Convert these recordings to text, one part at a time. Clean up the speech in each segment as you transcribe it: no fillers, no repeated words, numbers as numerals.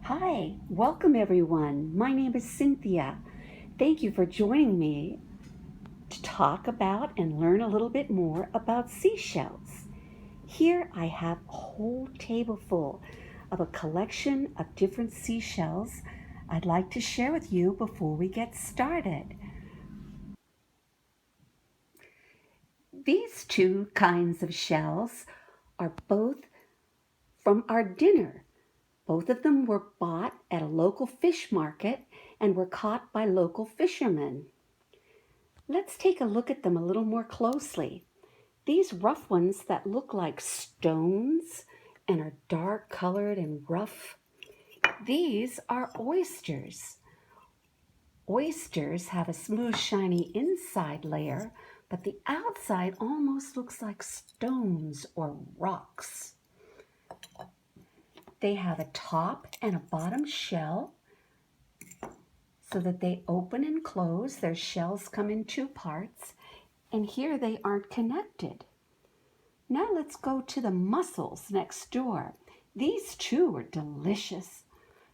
Hi, welcome everyone. My name is Cynthia. Thank you for joining me to talk about and learn a little bit more about seashells. Here I have a whole table full of a collection of different seashells I'd like to share with you before we get started. These two kinds of shells are both from our dinner. Both of them were bought at a local fish market and were caught by local fishermen. Let's take a look at them a little more closely. These rough ones that look like stones and are dark colored and rough, these are oysters. Oysters have a smooth, shiny inside layer, but the outside almost looks like stones or rocks. They have a top and a bottom shell so that they open and close. Their shells come in two parts, and here they aren't connected. Now let's go to the mussels next door. These too are delicious,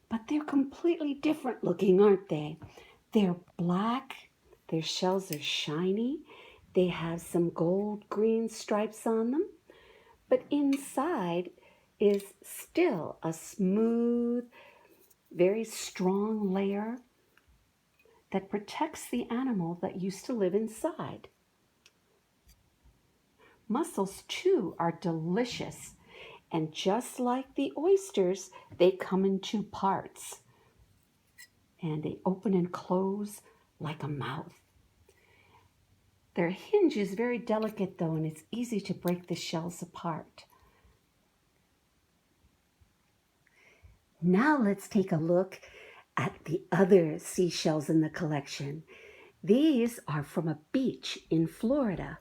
but they're completely different looking, aren't they? They're black, their shells are shiny, they have some gold green stripes on them, but inside is still a smooth, very strong layer that protects the animal that used to live inside. Mussels too are delicious, and just like the oysters, they come in two parts, and they open and close like a mouth. Their hinge is very delicate though, and it's easy to break the shells apart. Now let's take a look at the other seashells in the collection. These are from a beach in Florida.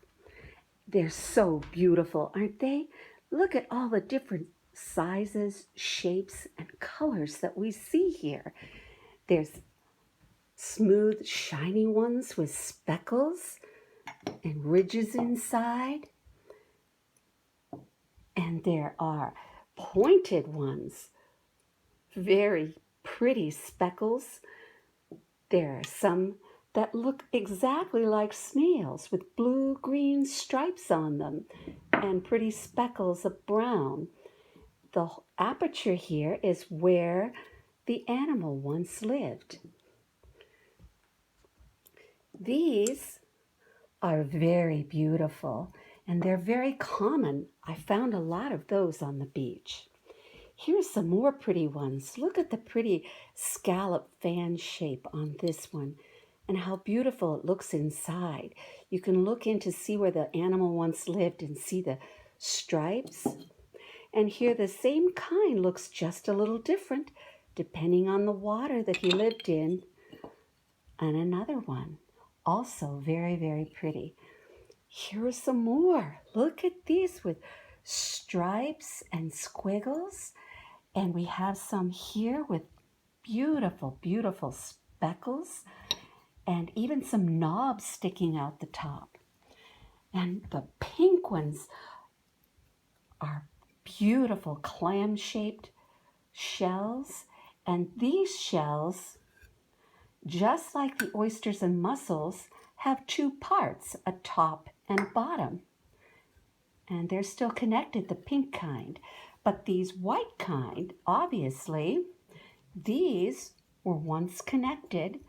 They're so beautiful, aren't they? Look at all the different sizes, shapes, and colors that we see here. There's smooth, shiny ones with speckles and ridges inside. And there are pointed ones, very pretty speckles. There are some that look exactly like snails with blue-green stripes on them and pretty speckles of brown. The aperture here is where the animal once lived. These are very beautiful and they're very common. I found a lot of those on the beach. Here's some more pretty ones. Look at the pretty scallop fan shape on this one and how beautiful it looks inside. You can look in to see where the animal once lived and see the stripes. And here the same kind looks just a little different depending on the water that he lived in. And another one, also very, very pretty. Here are some more. Look at these with stripes and squiggles. And we have some here with beautiful, beautiful speckles and even some knobs sticking out the top. And the pink ones are beautiful clam-shaped shells. And these shells, just like the oysters and mussels, have two parts, a top and a bottom. And they're still connected, the pink kind. But these white kind, obviously, these were once connected,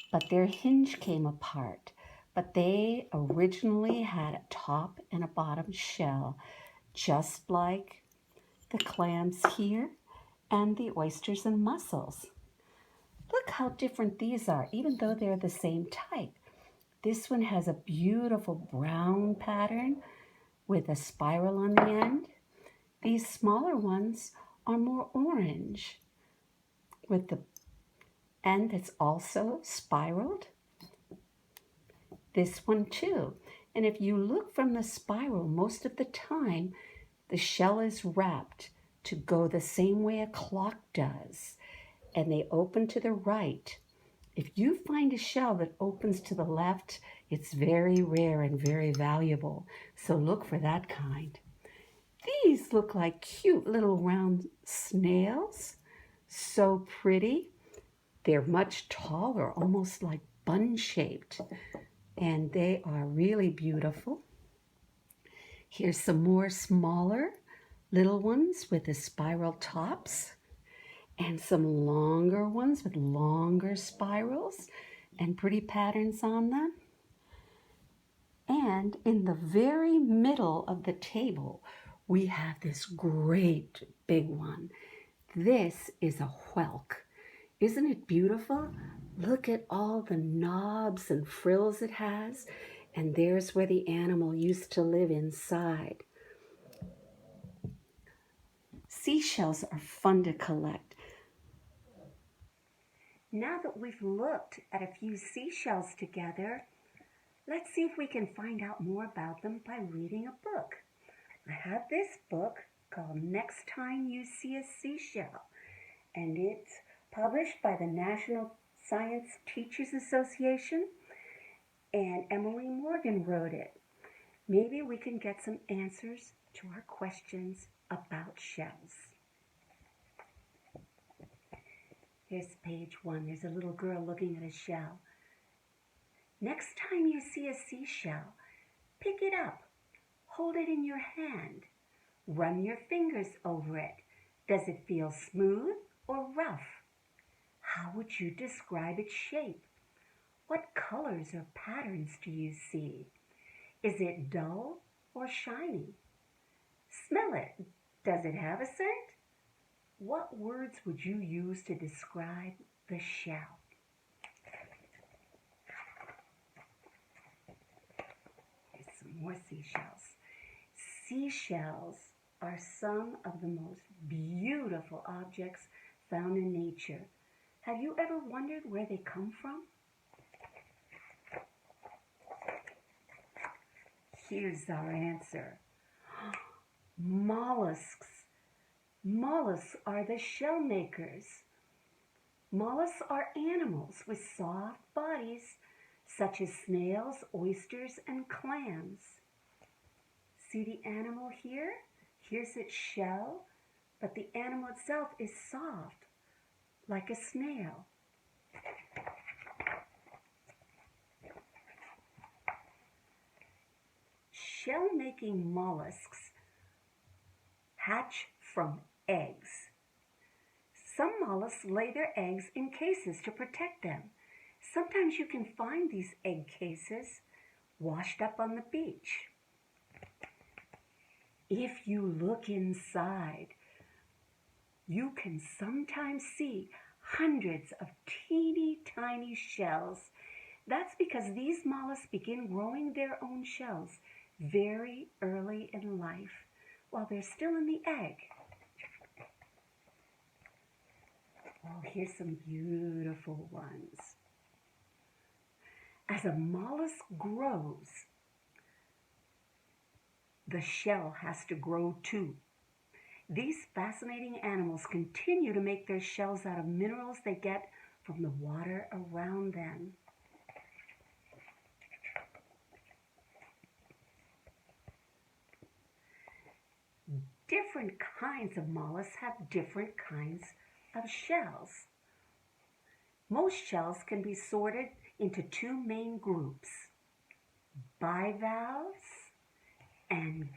but their hinge came apart. But they originally had a top and a bottom shell, just like the clams here and the oysters and mussels. Look how different these are, even though they're the same type. This one has a beautiful brown pattern with a spiral on the end. These smaller ones are more orange with the end that's also spiraled. This one too. And if you look from the spiral, most of the time, the shell is wrapped to go the same way a clock does. And they open to the right. If you find a shell that opens to the left, it's very rare and very valuable. So look for that kind. These look like cute little round snails. So pretty. They're much taller, almost like bun-shaped, and they are really beautiful. Here's some more smaller little ones with the spiral tops, and some longer ones with longer spirals and pretty patterns on them. And in the very middle of the table, we have this great big one. This is a whelk. Isn't it beautiful? Look at all the knobs and frills it has. And there's where the animal used to live inside. Seashells are fun to collect. Now that we've looked at a few seashells together, let's see if we can find out more about them by reading a book. I have this book called Next Time You See a Seashell, and it's published by the National Science Teachers Association, and Emily Morgan wrote it. Maybe we can get some answers to our questions about shells. Here's page 1. There's a little girl looking at a shell. Next time you see a seashell, pick it up. Hold it in your hand. Run your fingers over it. Does it feel smooth or rough? How would you describe its shape? What colors or patterns do you see? Is it dull or shiny? Smell it. Does it have a scent? What words would you use to describe the shell? Here's some more seashells. Seashells are some of the most beautiful objects found in nature. Have you ever wondered where they come from? Here's our answer. Mollusks. Mollusks are the shell makers. Mollusks are animals with soft bodies, such as snails, oysters, and clams. See the animal here? Here's its shell, but the animal itself is soft, like a snail. Shell-making mollusks hatch from eggs. Some mollusks lay their eggs in cases to protect them. Sometimes you can find these egg cases washed up on the beach. If you look inside, you can sometimes see hundreds of teeny tiny shells. That's because these mollusks begin growing their own shells very early in life, while they're still in the egg. Oh, here's some beautiful ones. As a mollusk grows, the shell has to grow too. These fascinating animals continue to make their shells out of minerals they get from the water around them. Different kinds of mollusks have different kinds of shells. Most shells can be sorted into two main groups, bivalves and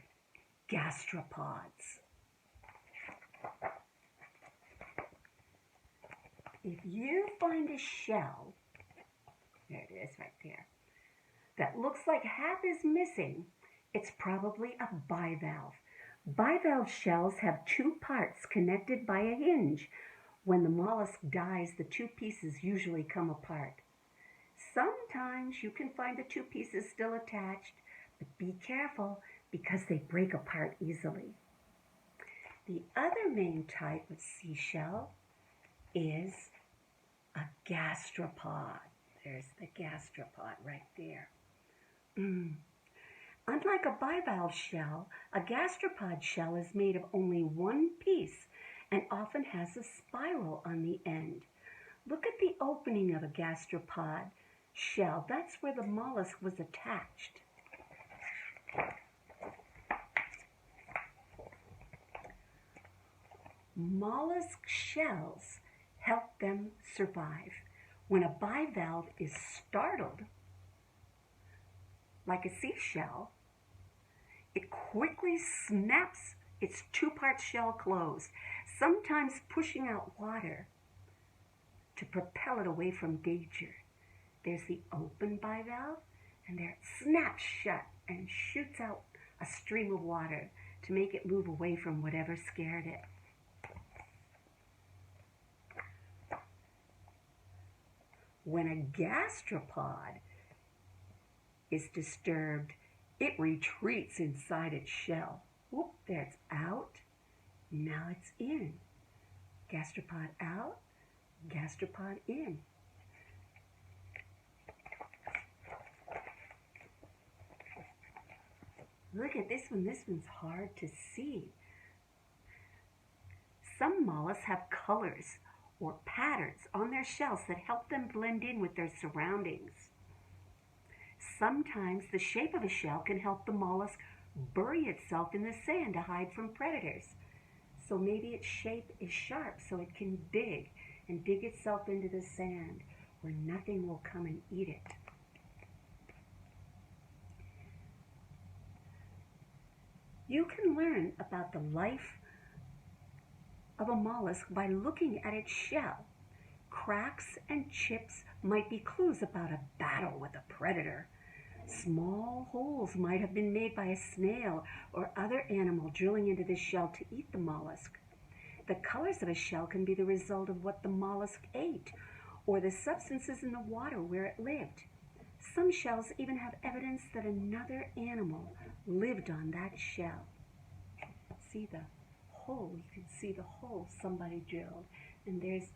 gastropods. If you find a shell, there it is right there, that looks like half is missing, it's probably a bivalve. Bivalve shells have two parts connected by a hinge. When the mollusk dies, the two pieces usually come apart. Sometimes you can find the two pieces still attached, but be careful because they break apart easily. The other main type of seashell is a gastropod. There's the gastropod right there. Unlike a bivalve shell, a gastropod shell is made of only one piece and often has a spiral on the end. Look at the opening of a gastropod shell. That's where the mollusk was attached. Mollusk shells help them survive. When a bivalve is startled, like a seashell, it quickly snaps its two-part shell closed, sometimes pushing out water to propel it away from danger. There's the open bivalve, and there it snaps shut and shoots out a stream of water to make it move away from whatever scared it. When a gastropod is disturbed, it retreats inside its shell. Whoop, there it's out. Now it's in. Gastropod out, gastropod in. Look at this one. This one's hard to see. Some mollusks have colors or patterns on their shells that help them blend in with their surroundings. Sometimes the shape of a shell can help the mollusk bury itself in the sand to hide from predators. So maybe its shape is sharp so it can dig itself into the sand where nothing will come and eat it. You can learn about the life of a mollusk by looking at its shell. Cracks and chips might be clues about a battle with a predator. Small holes might have been made by a snail or other animal drilling into the shell to eat the mollusk. The colors of a shell can be the result of what the mollusk ate or the substances in the water where it lived. Some shells even have evidence that another animal lived on that shell. See the hole, you can see the hole somebody drilled, and there's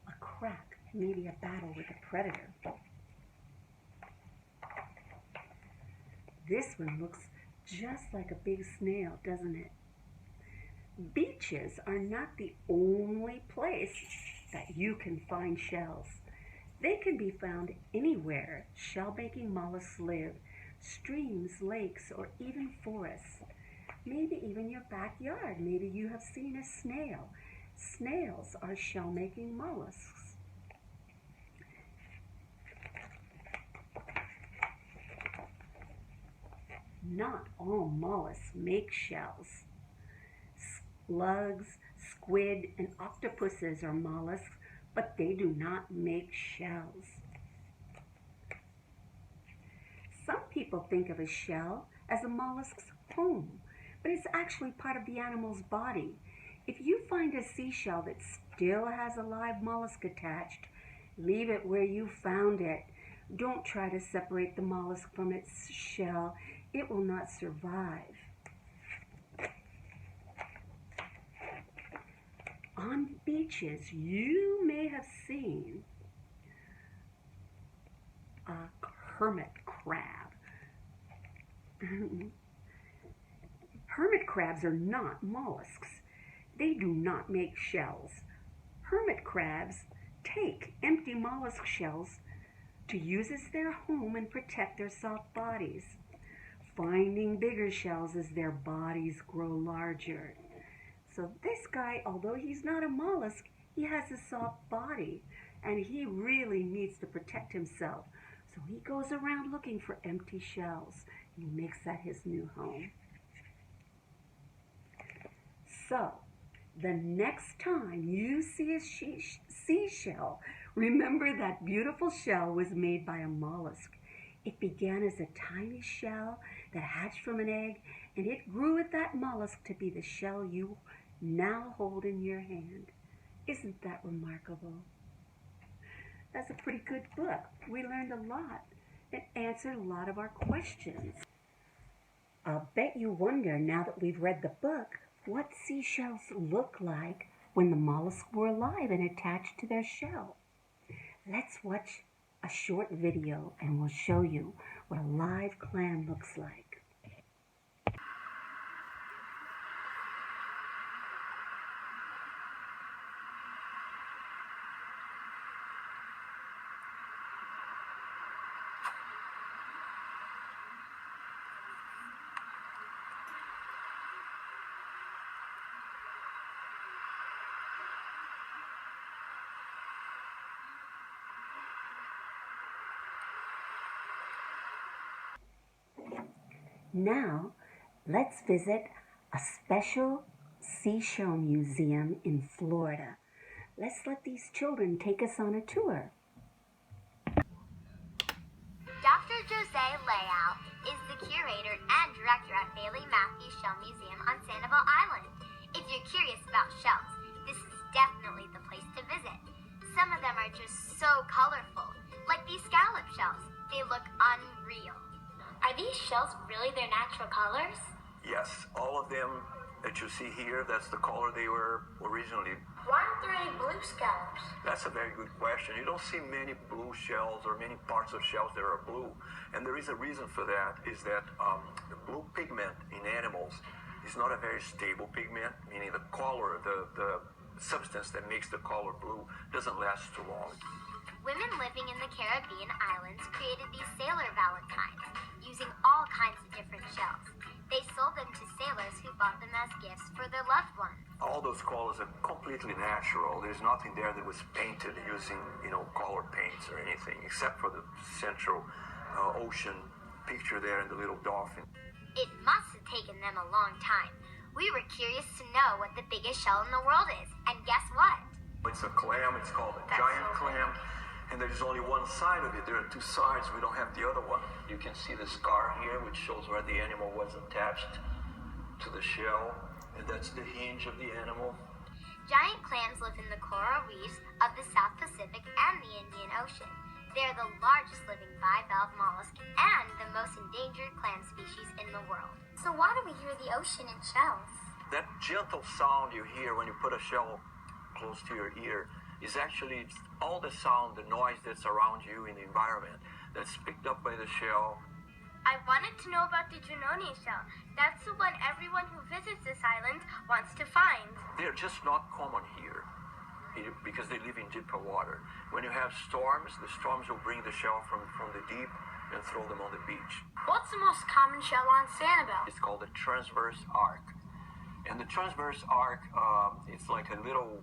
a crack, maybe a battle with a predator. This one looks just like a big snail, doesn't it? Beaches are not the only place that you can find shells. They can be found anywhere shell-making mollusks live, streams, lakes, or even forests. Maybe even your backyard. Maybe you have seen a snail. Snails are shell-making mollusks. Not all mollusks make shells. Slugs, squid, and octopuses are mollusks, but they do not make shells. Some people think of a shell as a mollusk's home, but it's actually part of the animal's body. If you find a seashell that still has a live mollusk attached, leave it where you found it. Don't try to separate the mollusk from its shell. It will not survive. On beaches, you may have seen a hermit crab. Hermit crabs are not mollusks. They do not make shells. Hermit crabs take empty mollusk shells to use as their home and protect their soft bodies, finding bigger shells as their bodies grow larger. So this guy, although he's not a mollusk, he has a soft body, and he really needs to protect himself. So he goes around looking for empty shells, and he makes that his new home. So, the next time you see a seashell, remember that beautiful shell was made by a mollusk. It began as a tiny shell that hatched from an egg, and it grew with that mollusk to be the shell you now hold in your hand. Isn't that remarkable? That's a pretty good book. We learned a lot. It answered a lot of our questions. I'll bet you wonder, now that we've read the book, what seashells look like when the mollusks were alive and attached to their shell. Let's watch a short video and we'll show you what a live clam looks like. Now, let's visit a special Seashell Museum in Florida. Let's let these children take us on a tour. Dr. Jose Layout is the curator and director at Bailey Matthews Shell Museum on Sanibel Island. If you're curious about shells, this is definitely the place to visit. Some of them are just so colorful, like these scallop shells. They look unreal. Are these shells really their natural colors? Yes, all of them that you see here, that's the color they were originally. Why aren't there any blue scallops? That's a very good question. You don't see many blue shells or many parts of shells that are blue. And there is a reason for that, is that the blue pigment in animals is not a very stable pigment, meaning the color, the substance that makes the color blue doesn't last too long. Women living in the Caribbean islands created these sailor valentines using all kinds of different shells. They sold them to sailors who bought them as gifts for their loved ones. All those colors are completely natural. There's nothing there that was painted using, color paints or anything, except for the central ocean picture there and the little dolphin. It must have taken them a long time. We were curious to know what the biggest shell in the world is, and guess what? It's a clam. It's called a giant clam. And there's only one side of it. There are two sides. We don't have the other one. You can see the scar here, which shows where the animal was attached to the shell. And that's the hinge of the animal. Giant clams live in the coral reefs of the South Pacific and the Indian Ocean. They are the largest living bivalve mollusk and the most endangered clam species in the world. So why do we hear the ocean in shells? That gentle sound you hear when you put a shell close to your ear is actually all the sound, the noise that's around you in the environment that's picked up by the shell. I wanted to know about the Junoni Shell. That's the one everyone who visits this island wants to find. They're just not common here because they live in deeper water. When you have storms, the storms will bring the shell from the deep and throw them on the beach. What's the most common shell on Sanibel? It's called the transverse arc. And the transverse arc, it's like a little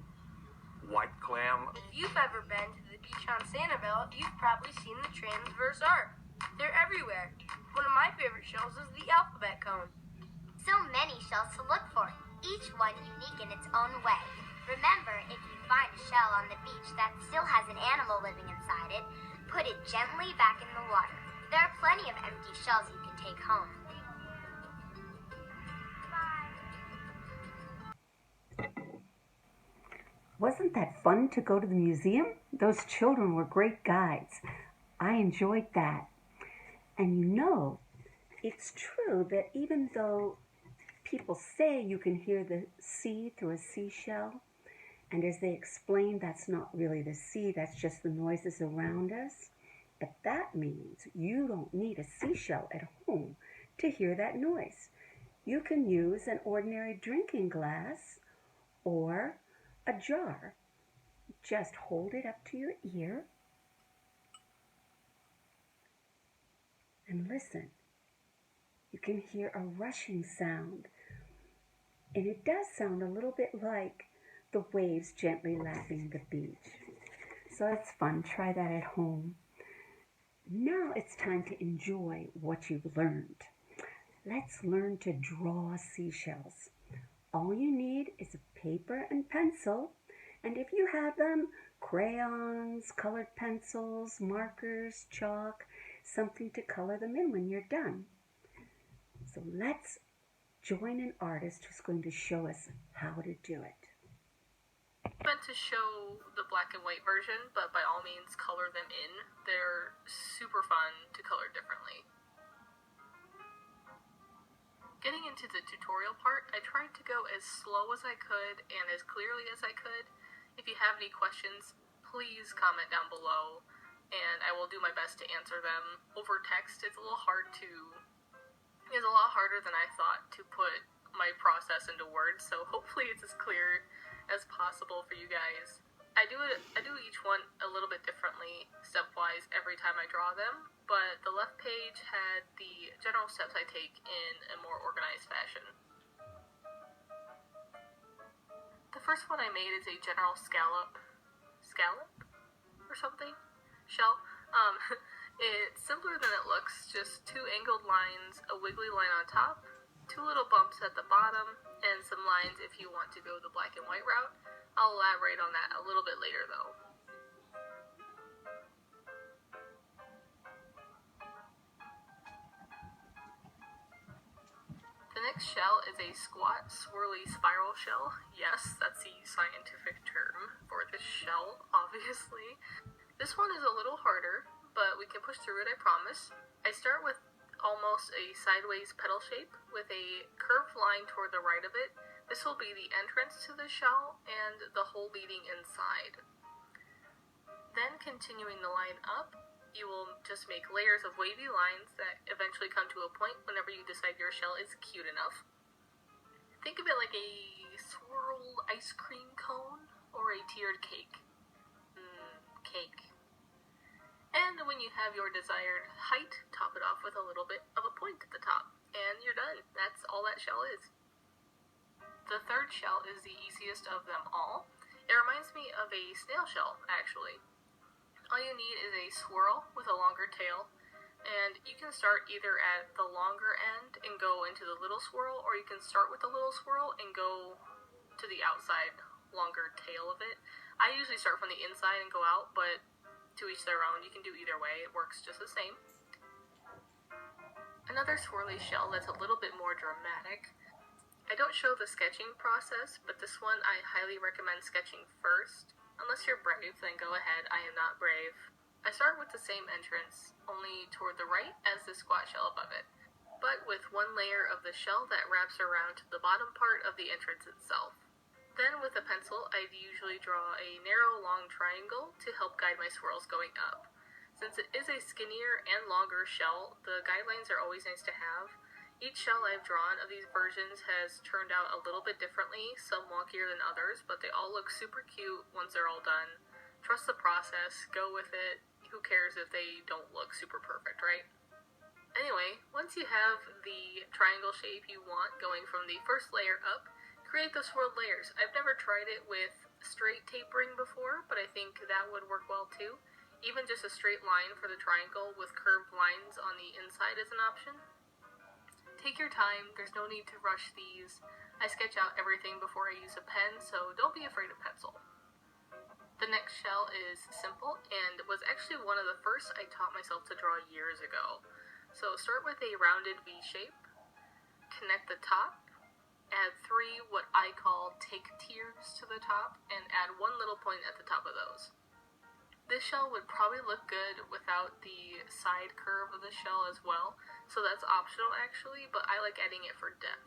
white clam. If you've ever been to the beach on Sanibel, you've probably seen the transverse arc. They're everywhere. One of my favorite shells is the alphabet cone. So many shells to look for, each one unique in its own way. Remember, if you find a shell on the beach that still has an animal living inside it, put it gently back in the water. There are plenty of empty shells you can take home. Wasn't that fun to go to the museum? Those children were great guides. I enjoyed that. And it's true that even though people say you can hear the sea through a seashell, and as they explain, that's not really the sea, that's just the noises around us. But that means you don't need a seashell at home to hear that noise. You can use an ordinary drinking glass or a jar. Just hold it up to your ear and listen. You can hear a rushing sound, and it does sound a little bit like the waves gently lapping the beach. So it's fun. Try that at home. Now it's time to enjoy what you've learned. Let's learn to draw seashells. All you need is a paper and pencil, and if you have them, crayons, colored pencils, markers, chalk, something to color them in when you're done. So let's join an artist who's going to show us how to do it. I meant to show the black and white version, but by all means color them in. They're super fun to color differently. Getting into the tutorial part, I tried to go as slow as I could and as clearly as I could. If you have any questions, please comment down below, and I will do my best to answer them. Over text, it's a lot harder than I thought to put my process into words, so hopefully it's as clear as possible for you guys. I do each one a little bit differently, stepwise, every time I draw them, but the left page had the general steps I take in a more organized fashion. The first one I made is a general scallop or something, shell. It's simpler than it looks, just 2 angled lines, a wiggly line on top, 2 little bumps at the bottom, and some lines if you want to go the black and white route. I'll elaborate on that a little bit later though. The next shell is a squat, swirly spiral shell. Yes, that's the scientific term for this shell, obviously. This one is a little harder, but we can push through it, I promise. I start with almost a sideways petal shape with a curved line toward the right of it. This will be the entrance to the shell and the hole leading inside. Then continuing the line up, you will just make layers of wavy lines that eventually come to a point whenever you decide your shell is cute enough. Think of it like a swirled ice cream cone or a tiered cake. Cake. And when you have your desired height, top it off with a little bit of a point at the top. And you're done. That's all that shell is. The third shell is the easiest of them all. It reminds me of a snail shell, actually. All you need is a swirl with a longer tail, and you can start either at the longer end and go into the little swirl, or you can start with the little swirl and go to the outside longer tail of it. I usually start from the inside and go out, but to each their own. You can do either way, it works just the same. Another swirly shell that's a little bit more dramatic. I don't show the sketching process, but this one I highly recommend sketching first. Unless you're brave, then go ahead. I am not brave. I start with the same entrance, only toward the right as the squat shell above it, but with one layer of the shell that wraps around to the bottom part of the entrance itself. Then with a pencil, I'd usually draw a narrow, long triangle to help guide my swirls going up. Since it is a skinnier and longer shell, the guidelines are always nice to have. Each shell I've drawn of these versions has turned out a little bit differently, some wonkier than others, but they all look super cute once they're all done. Trust the process, go with it. Who cares if they don't look super perfect, right? Anyway, once you have the triangle shape you want going from the first layer up, create the swirled layers. I've never tried it with straight tapering before, but I think that would work well too. Even just a straight line for the triangle with curved lines on the inside is an option. Take your time, there's no need to rush these. I sketch out everything before I use a pen, so don't be afraid of pencil. The next shell is simple and was actually one of the first I taught myself to draw years ago. So start with a rounded V shape, connect the top, add 3 what I call take tiers to the top, and add 1 little point at the top of those. This shell would probably look good without the side curve of the shell as well, so that's optional actually, but I like adding it for depth.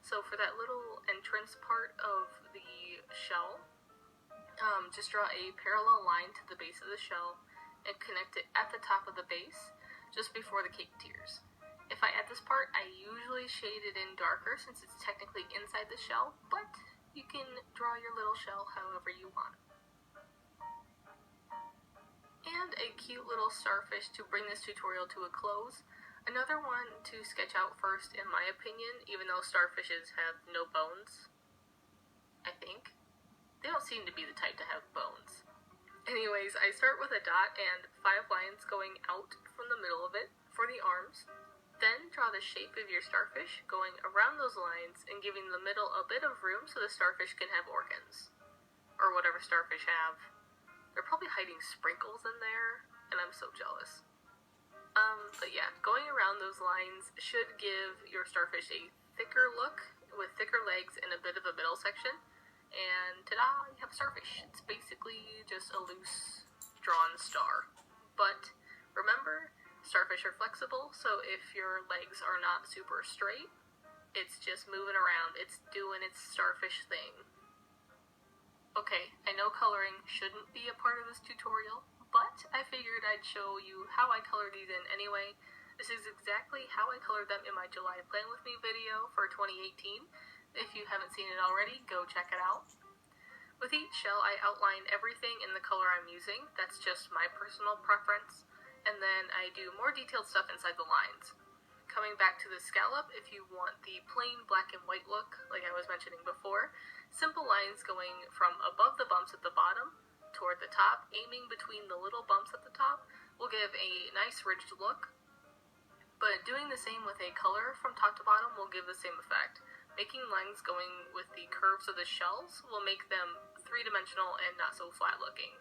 So for that little entrance part of the shell, just draw a parallel line to the base of the shell and connect it at the top of the base, just before the cake tiers. If I add this part, I usually shade it in darker since it's technically inside the shell, but you can draw your little shell however you want. And a cute little starfish to bring this tutorial to a close. Another one to sketch out first in my opinion, even though starfishes have no bones, I think. They don't seem to be the type to have bones. Anyways, I start with a dot and 5 lines going out from the middle of it for the arms. Then draw the shape of your starfish going around those lines and giving the middle a bit of room so the starfish can have organs. Or whatever starfish have. They're probably hiding sprinkles in there, and I'm so jealous. But yeah, going around those lines should give your starfish a thicker look with thicker legs and a bit of a middle section. And ta-da, you have a starfish. It's basically just a loose drawn star. But remember, starfish are flexible, so if your legs are not super straight, it's just moving around. It's doing its starfish thing. Okay, I know coloring shouldn't be a part of this tutorial, but I figured I'd show you how I color these in anyway. This is exactly how I colored them in my July Plan With Me video for 2018. If you haven't seen it already, go check it out. With each shell, I outline everything in the color I'm using. That's just my personal preference. And then I do more detailed stuff inside the lines. Coming back to the scallop, if you want the plain black and white look, like I was mentioning before, simple lines going from above the bumps at the bottom toward the top, aiming between the little bumps at the top, will give a nice ridged look, but doing the same with a color from top to bottom will give the same effect. Making lines going with the curves of the shells will make them three-dimensional and not so flat looking.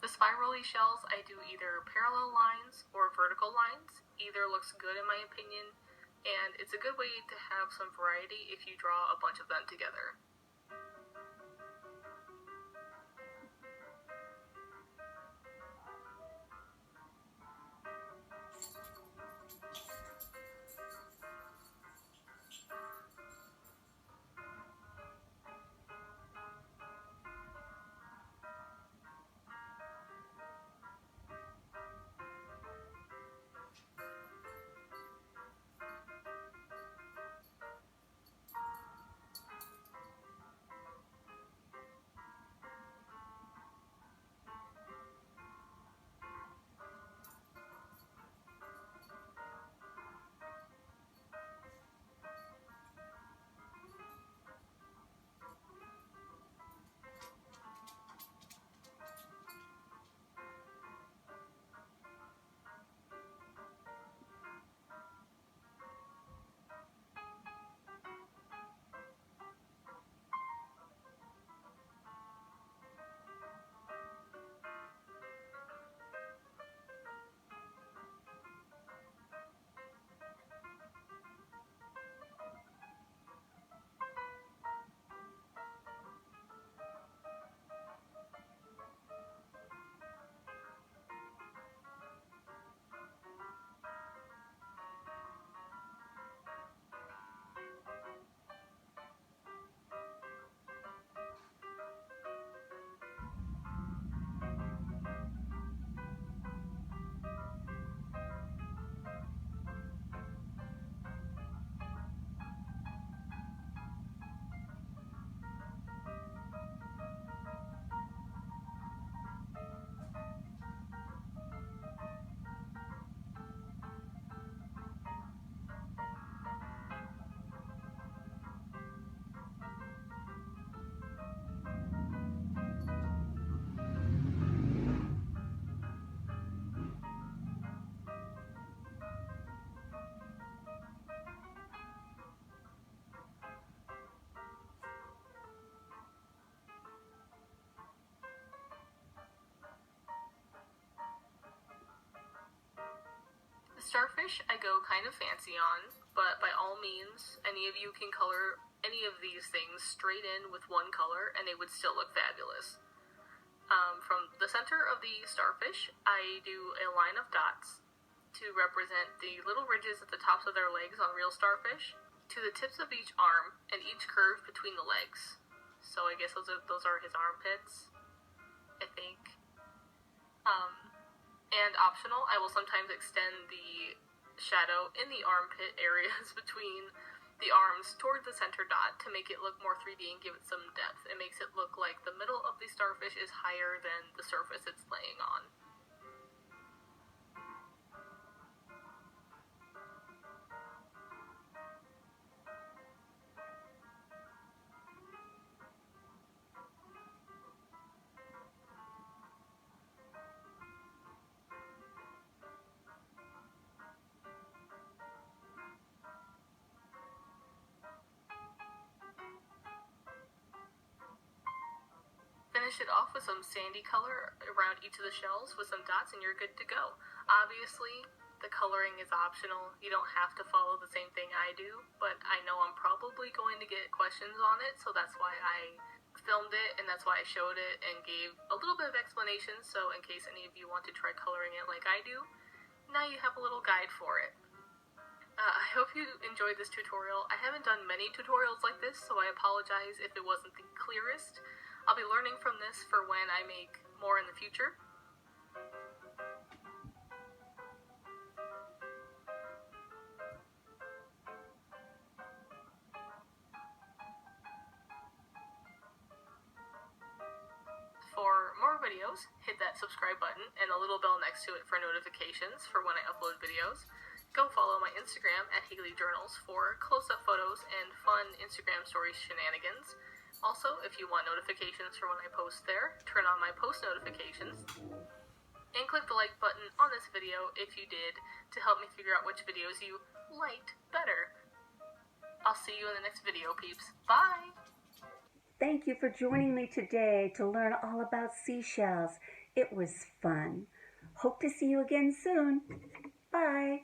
The spirally shells, I do either parallel lines or vertical lines. Either looks good in my opinion, and it's a good way to have some variety if you draw a bunch of them together. Starfish I go kind of fancy on, but by all means, any of you can color any of these things straight in with one color and they would still look fabulous. From the center of the starfish, I do a line of dots to represent the little ridges at the tops of their legs on real starfish, to the tips of each arm and each curve between the legs. So I guess those are his armpits, I think. And optional, I will sometimes extend the shadow in the armpit areas between the arms toward the center dot to make it look more 3D and give it some depth. It makes it look like the middle of the starfish is higher than the surface it's laying on. Finish it off with some sandy color around each of the shells with some dots and you're good to go. Obviously, the coloring is optional. You don't have to follow the same thing I do, but I know I'm probably going to get questions on it, so that's why I filmed it, and that's why I showed it and gave a little bit of explanation, so in case any of you want to try coloring it like I do, now you have a little guide for it. I hope you enjoyed this tutorial. I haven't done many tutorials like this, so I apologize if it wasn't the clearest. I'll be learning from this for when I make more in the future. For more videos, hit that subscribe button and the little bell next to it for notifications for when I upload videos. Go follow my Instagram at Haley Journals for close-up photos and fun Instagram story shenanigans. Also, if you want notifications for when I post there, turn on my post notifications. And click the like button on this video if you did to help me figure out which videos you liked better. I'll see you in the next video, peeps. Bye! Thank you for joining me today to learn all about seashells. It was fun. Hope to see you again soon. Bye.